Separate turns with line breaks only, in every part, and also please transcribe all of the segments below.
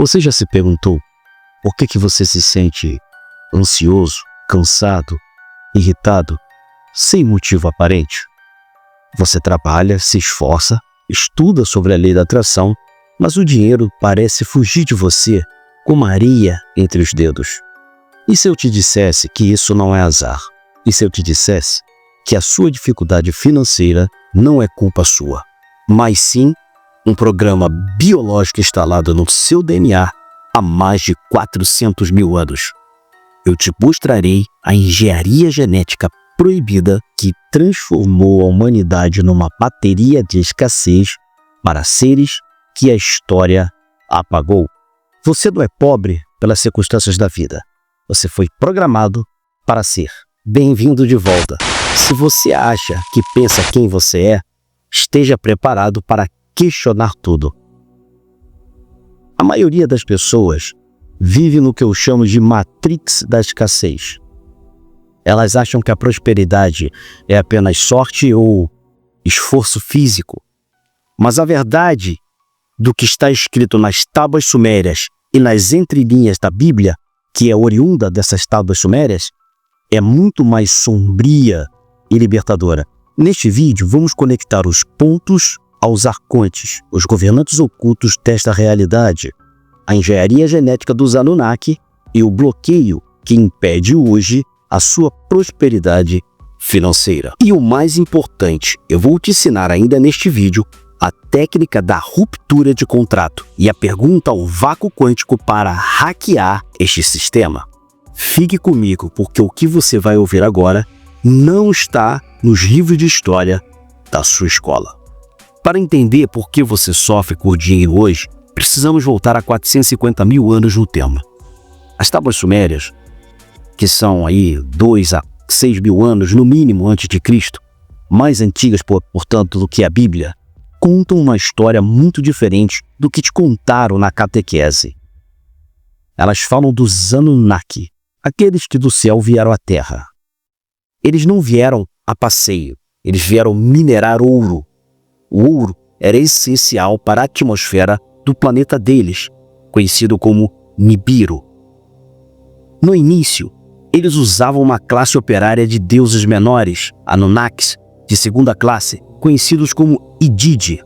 Você já se perguntou por que você se sente ansioso, cansado, irritado, sem motivo aparente? Você trabalha, se esforça, estuda sobre a lei da atração, mas o dinheiro parece fugir de você como areia entre os dedos. E se eu te dissesse que isso não é azar? E se eu te dissesse que a sua dificuldade financeira não é culpa sua, mas sim um programa biológico instalado no seu DNA há mais de 400 mil anos? Eu te mostrarei a engenharia genética proibida que transformou a humanidade numa bateria de escassez para seres que a história apagou. Você não é pobre pelas circunstâncias da vida. Você foi programado para ser. Bem-vindo de volta. Se você acha que pensa quem você é, esteja preparado para questionar tudo. A maioria das pessoas vive no que eu chamo de matrix da escassez. Elas acham que a prosperidade é apenas sorte ou esforço físico. Mas a verdade do que está escrito nas tábuas sumérias e nas entrelinhas da Bíblia, que é oriunda dessas tábuas sumérias, é muito mais sombria e libertadora. Neste vídeo, vamos conectar os pontos aos arcontes, os governantes ocultos desta realidade, a engenharia genética dos Anunnaki e o bloqueio que impede hoje a sua prosperidade financeira. E o mais importante, eu vou te ensinar ainda neste vídeo a técnica da ruptura de contrato e a pergunta ao vácuo quântico para hackear este sistema. Fique comigo, porque o que você vai ouvir agora não está nos livros de história da sua escola. Para entender por que você sofre com o dinheiro hoje, precisamos voltar a 450 mil anos no tempo. As tábuas sumérias, que são aí 2 a 6 mil anos no mínimo antes de Cristo, mais antigas, portanto, do que a Bíblia, contam uma história muito diferente do que te contaram na catequese. Elas falam dos Anunnaki, aqueles que do céu vieram à Terra. Eles não vieram a passeio, eles vieram minerar ouro. O ouro era essencial para a atmosfera do planeta deles, conhecido como Nibiru. No início, eles usavam uma classe operária de deuses menores, Anunnakis, de segunda classe, conhecidos como Idid.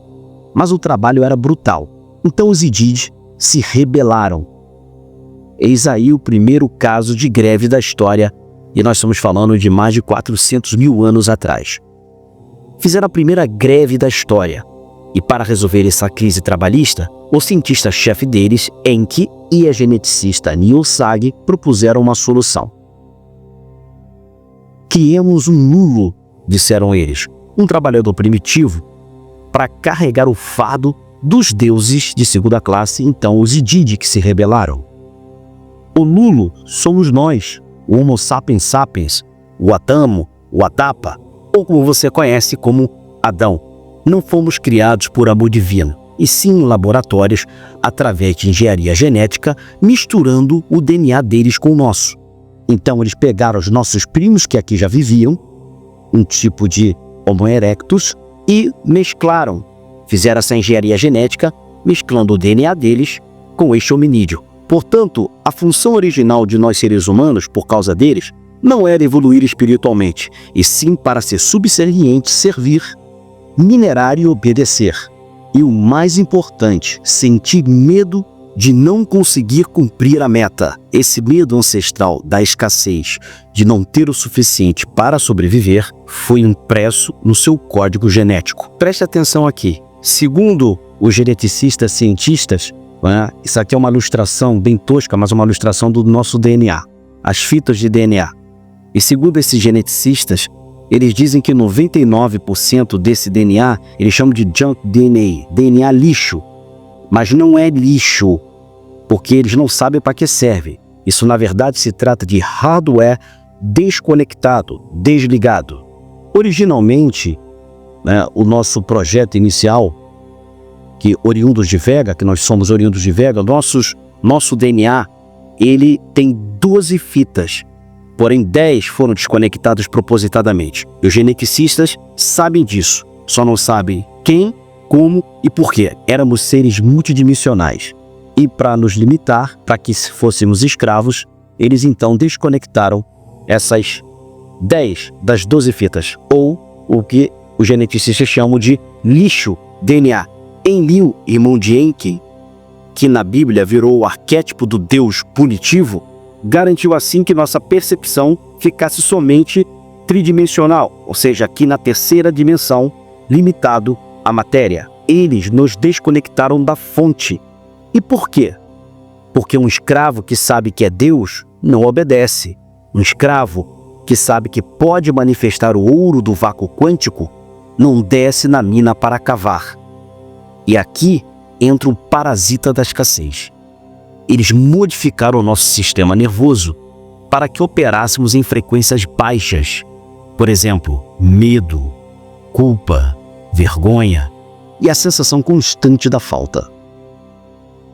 Mas o trabalho era brutal, então os Idid se rebelaram. Eis aí o primeiro caso de greve da história, e nós estamos falando de mais de 400 mil anos atrás. Fizeram a primeira greve da história, e para resolver essa crise trabalhista, o cientista-chefe deles, Enki, e a geneticista Neil Sag propuseram uma solução. Criemos um nulo, disseram eles, um trabalhador primitivo, para carregar o fardo dos deuses de segunda classe, então os Idid que se rebelaram. O nulo somos nós, o Homo sapiens sapiens, o Adamo, o Adapa, ou como você conhece como Adão. Não fomos criados por amor divino, e sim em laboratórios através de engenharia genética, misturando o DNA deles com o nosso. Então eles pegaram os nossos primos que aqui já viviam, um tipo de Homo erectus, e mesclaram. Fizeram essa engenharia genética, mesclando o DNA deles com este hominídeo. Portanto, a função original de nós seres humanos, por causa deles, não era evoluir espiritualmente, e sim para ser subserviente, servir, minerar e obedecer. E o mais importante, sentir medo de não conseguir cumprir a meta. Esse medo ancestral da escassez, de não ter o suficiente para sobreviver, foi impresso no seu código genético. Preste atenção aqui. Segundo os geneticistas cientistas, isso aqui é uma ilustração bem tosca, mas uma ilustração do nosso DNA, as fitas de DNA. E segundo esses geneticistas, eles dizem que 99% desse DNA, eles chamam de junk DNA, DNA lixo. Mas não é lixo, porque eles não sabem para que serve. Isso, na verdade, se trata de hardware desconectado, desligado. Originalmente, o nosso projeto inicial, que oriundos de Vega, que nós somos oriundos de Vega, nosso DNA, ele tem 12 fitas, porém 10 foram desconectadas propositadamente. E os geneticistas sabem disso, só não sabem quem, como e por quê. Éramos seres multidimensionais. E para nos limitar, para que fôssemos escravos, eles então desconectaram essas 10 das 12 fitas, ou o que os geneticistas chamam de lixo DNA. Enlil e Mundienke, que na Bíblia virou o arquétipo do Deus punitivo, garantiu assim que nossa percepção ficasse somente tridimensional, ou seja, aqui na terceira dimensão, limitado à matéria. Eles nos desconectaram da fonte. E por quê? Porque um escravo que sabe que é Deus não obedece. Um escravo que sabe que pode manifestar o ouro do vácuo quântico não desce na mina para cavar. E aqui entra o parasita da escassez. Eles modificaram o nosso sistema nervoso para que operássemos em frequências baixas. Por exemplo, medo, culpa, vergonha e a sensação constante da falta.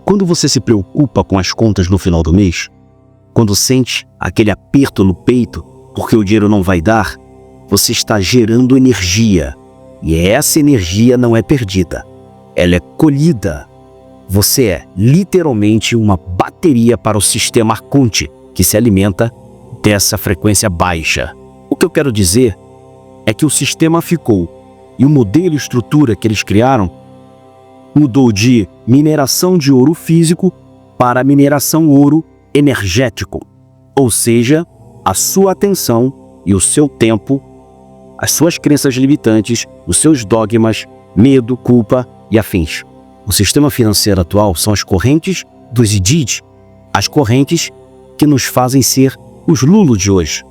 Quando você se preocupa com as contas no final do mês, quando sente aquele aperto no peito porque o dinheiro não vai dar, você está gerando energia. E essa energia não é perdida, ela é colhida. Você é literalmente uma bateria para o sistema Arconte, que se alimenta dessa frequência baixa. O que eu quero dizer é que o sistema ficou, e o modelo e estrutura que eles criaram mudou de mineração de ouro físico para mineração ouro energético. Ou seja, a sua atenção e o seu tempo, as suas crenças limitantes, os seus dogmas, medo, culpa e afins. O sistema financeiro atual são as correntes dos IDID, as correntes que nos fazem ser os Lulu de hoje.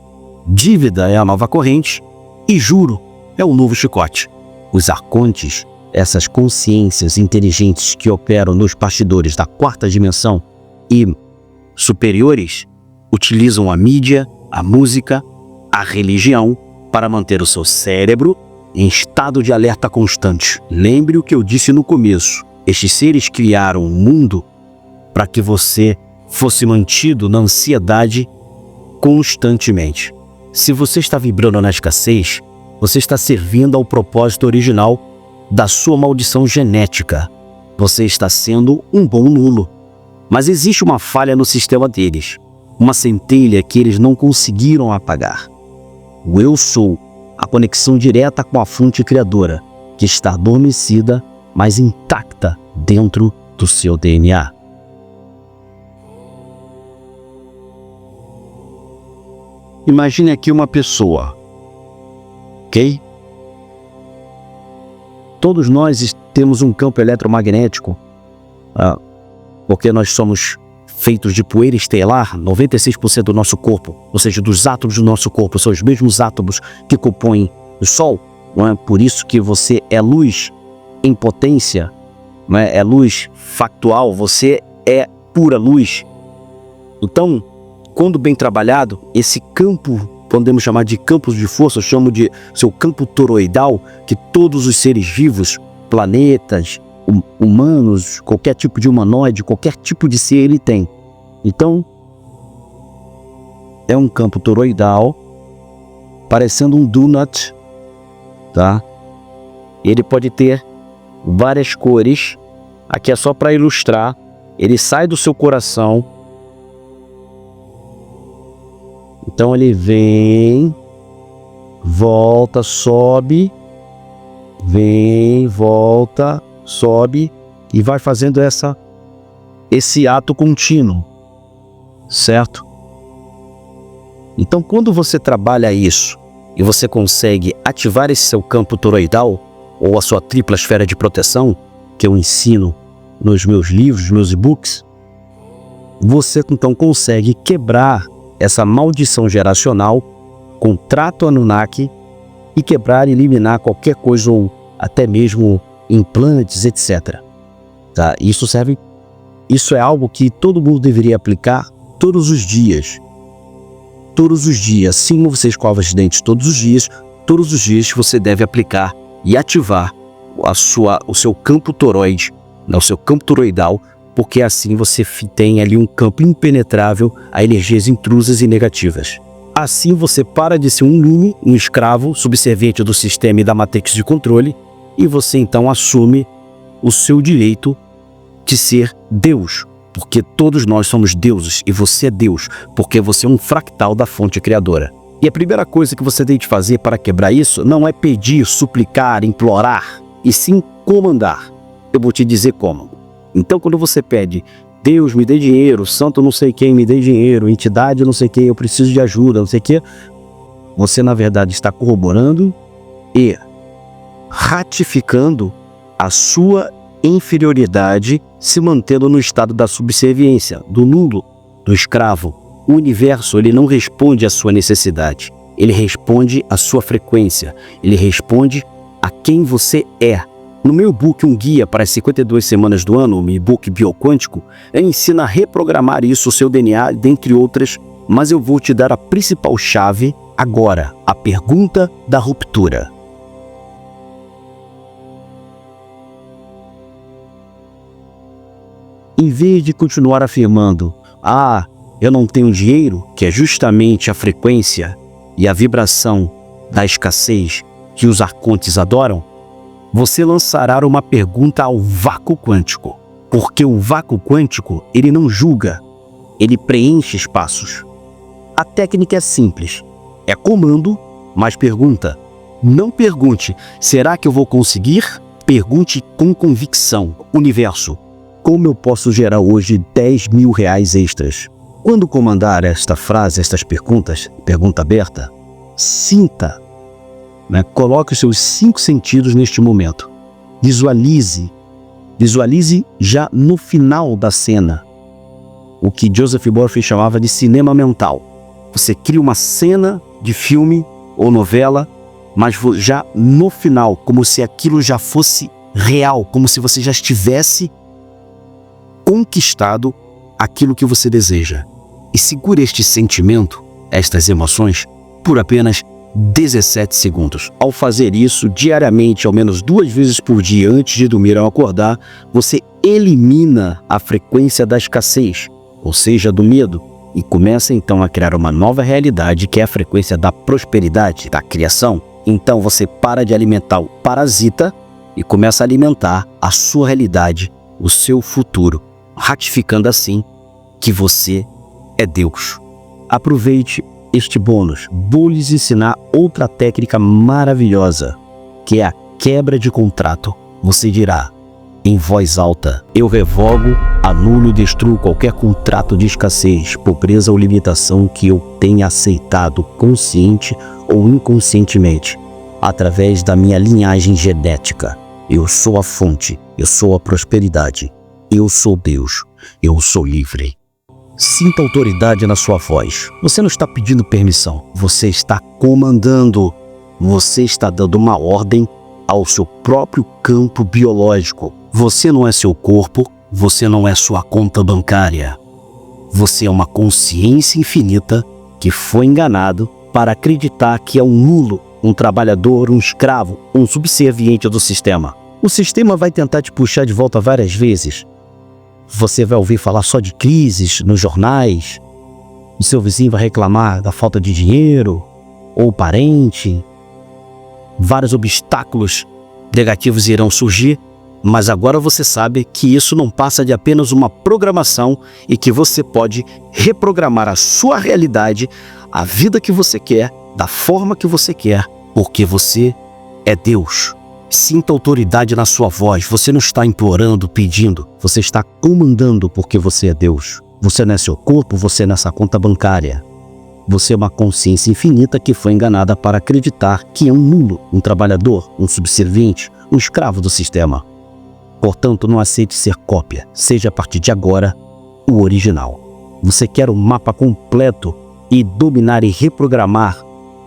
Dívida é a nova corrente e juro é o novo chicote. Os arcontes, essas consciências inteligentes que operam nos bastidores da quarta dimensão e superiores, utilizam a mídia, a música, a religião para manter o seu cérebro em estado de alerta constante. Lembre o que eu disse no começo. Estes seres criaram um mundo para que você fosse mantido na ansiedade constantemente. Se você está vibrando na escassez, você está servindo ao propósito original da sua maldição genética. Você está sendo um bom nulo. Mas existe uma falha no sistema deles, uma centelha que eles não conseguiram apagar. O Eu Sou, a conexão direta com a fonte criadora, que está adormecida, mas intacta dentro do seu DNA. Imagine aqui uma pessoa, ok? Todos nós temos um campo eletromagnético, porque nós somos feitos de poeira estelar, 96% do nosso corpo, ou seja, dos átomos do nosso corpo, são os mesmos átomos que compõem o Sol. Não é por isso que você é luz em potência, não é? É luz factual, você é pura luz. Então, quando bem trabalhado, esse campo, podemos chamar de campos de força, eu chamo de seu campo toroidal, que todos os seres vivos, planetas, humanos, qualquer tipo de humanoide, qualquer tipo de ser ele tem. Então, é um campo toroidal, parecendo um donut, tá? Ele pode ter várias cores, aqui é só para ilustrar, ele sai do seu coração, então ele vem, volta, sobe, vem, volta, sobe e vai fazendo esse ato contínuo, certo? Então, quando você trabalha isso e você consegue ativar esse seu campo toroidal ou a sua tripla esfera de proteção, que eu ensino nos meus livros, nos meus e-books, você então consegue quebrar essa maldição geracional, contrato Anunnaki, e quebrar e eliminar qualquer coisa ou até mesmo implantes, etc. Tá? Isso é algo que todo mundo deveria aplicar todos os dias. Todos os dias, assim como você escova os dentes todos os dias você deve aplicar e ativar o seu campo toroide, o seu campo toroidal, porque assim você tem ali um campo impenetrável a energias intrusas e negativas. Assim você para de ser um nulo, um escravo, subserviente do sistema e da matrix de controle, e você então assume o seu direito de ser Deus, porque todos nós somos deuses e você é Deus, porque você é um fractal da fonte criadora. E a primeira coisa que você tem de fazer para quebrar isso não é pedir, suplicar, implorar, e sim comandar. Eu vou te dizer como. Então, quando você pede, Deus me dê dinheiro, santo não sei quem me dê dinheiro, entidade não sei quem, eu preciso de ajuda, não sei o quê, você na verdade está corroborando e ratificando a sua inferioridade, se mantendo no estado da subserviência, do nulo, do escravo. O universo, ele não responde à sua necessidade, ele responde à sua frequência, ele responde a quem você é. No meu e-book Um Guia para as 52 Semanas do Ano, o e-book Bioquântico, eu ensino a reprogramar isso, o seu DNA, dentre outras, mas eu vou te dar a principal chave agora, a pergunta da ruptura. Em vez de continuar afirmando, eu não tenho dinheiro, que é justamente a frequência e a vibração da escassez que os arcontes adoram, você lançará uma pergunta ao vácuo quântico. Porque o vácuo quântico, ele não julga, ele preenche espaços. A técnica é simples, é comando, mas pergunta. Não pergunte, será que eu vou conseguir? Pergunte com convicção. Universo, como eu posso gerar hoje R$10.000 extras? Quando comandar esta frase, estas perguntas, pergunta aberta, sinta, coloque os seus 5 sentidos neste momento. Visualize já no final da cena, o que Joseph Murphy chamava de cinema mental. Você cria uma cena de filme ou novela, mas já no final, como se aquilo já fosse real, como se você já estivesse conquistado aquilo que você deseja. E segure este sentimento, estas emoções, por apenas 17 segundos. Ao fazer isso diariamente, ao menos 2 vezes por dia antes de dormir ao acordar, você elimina a frequência da escassez, ou seja, do medo, e começa então a criar uma nova realidade que é a frequência da prosperidade, da criação. Então você para de alimentar o parasita e começa a alimentar a sua realidade, o seu futuro, ratificando assim que você é Deus. Aproveite este bônus. Vou lhes ensinar outra técnica maravilhosa, que é a quebra de contrato. Você dirá, em voz alta, eu revogo, anulo e destruo qualquer contrato de escassez, pobreza ou limitação que eu tenha aceitado consciente ou inconscientemente, através da minha linhagem genética. Eu sou a fonte, eu sou a prosperidade, eu sou Deus, eu sou livre. Sinta autoridade na sua voz. Você não está pedindo permissão, você está comandando. Você está dando uma ordem ao seu próprio campo biológico. Você não é seu corpo, você não é sua conta bancária. Você é uma consciência infinita que foi enganado para acreditar que é um nulo, um trabalhador, um escravo, um subserviente do sistema. O sistema vai tentar te puxar de volta várias vezes. Você vai ouvir falar só de crises nos jornais, o seu vizinho vai reclamar da falta de dinheiro, ou parente. Vários obstáculos negativos irão surgir, mas agora você sabe que isso não passa de apenas uma programação e que você pode reprogramar a sua realidade, a vida que você quer, da forma que você quer, porque você é Deus. Sinta autoridade na sua voz. Você não está implorando, pedindo. Você está comandando porque você é Deus. Você não é seu corpo, você não é essa conta bancária. Você é uma consciência infinita que foi enganada para acreditar que é um nulo, um trabalhador, um subserviente, um escravo do sistema. Portanto, não aceite ser cópia. Seja a partir de agora o original. Você quer um mapa completo e dominar e reprogramar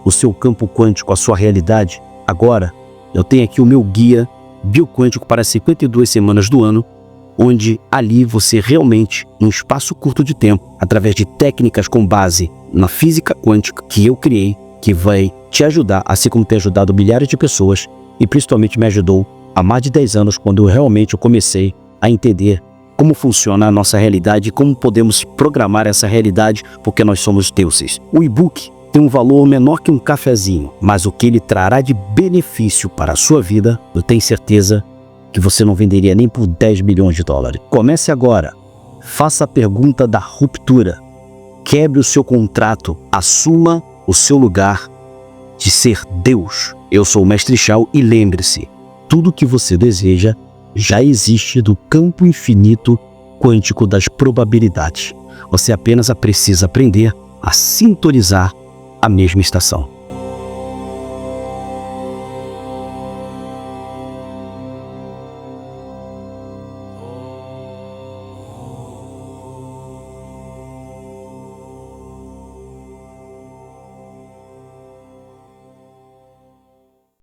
o seu campo quântico, a sua realidade? Agora, eu tenho aqui o meu guia bioquântico para as 52 semanas do ano, onde ali você realmente, em um espaço curto de tempo, através de técnicas com base na física quântica que eu criei, que vai te ajudar, assim como tem ajudado milhares de pessoas, e principalmente me ajudou há mais de 10 anos, quando eu comecei a entender como funciona a nossa realidade e como podemos programar essa realidade, porque nós somos deuses. O e-book tem um valor menor que um cafezinho, mas o que ele trará de benefício para a sua vida, eu tenho certeza que você não venderia nem por 10 milhões de dólares. Comece agora. Faça a pergunta da ruptura. Quebre o seu contrato. Assuma o seu lugar de ser Deus. Eu sou o Mestre Shao e lembre-se, tudo que você deseja já existe no campo infinito quântico das probabilidades. Você apenas precisa aprender a sintonizar a mesma estação.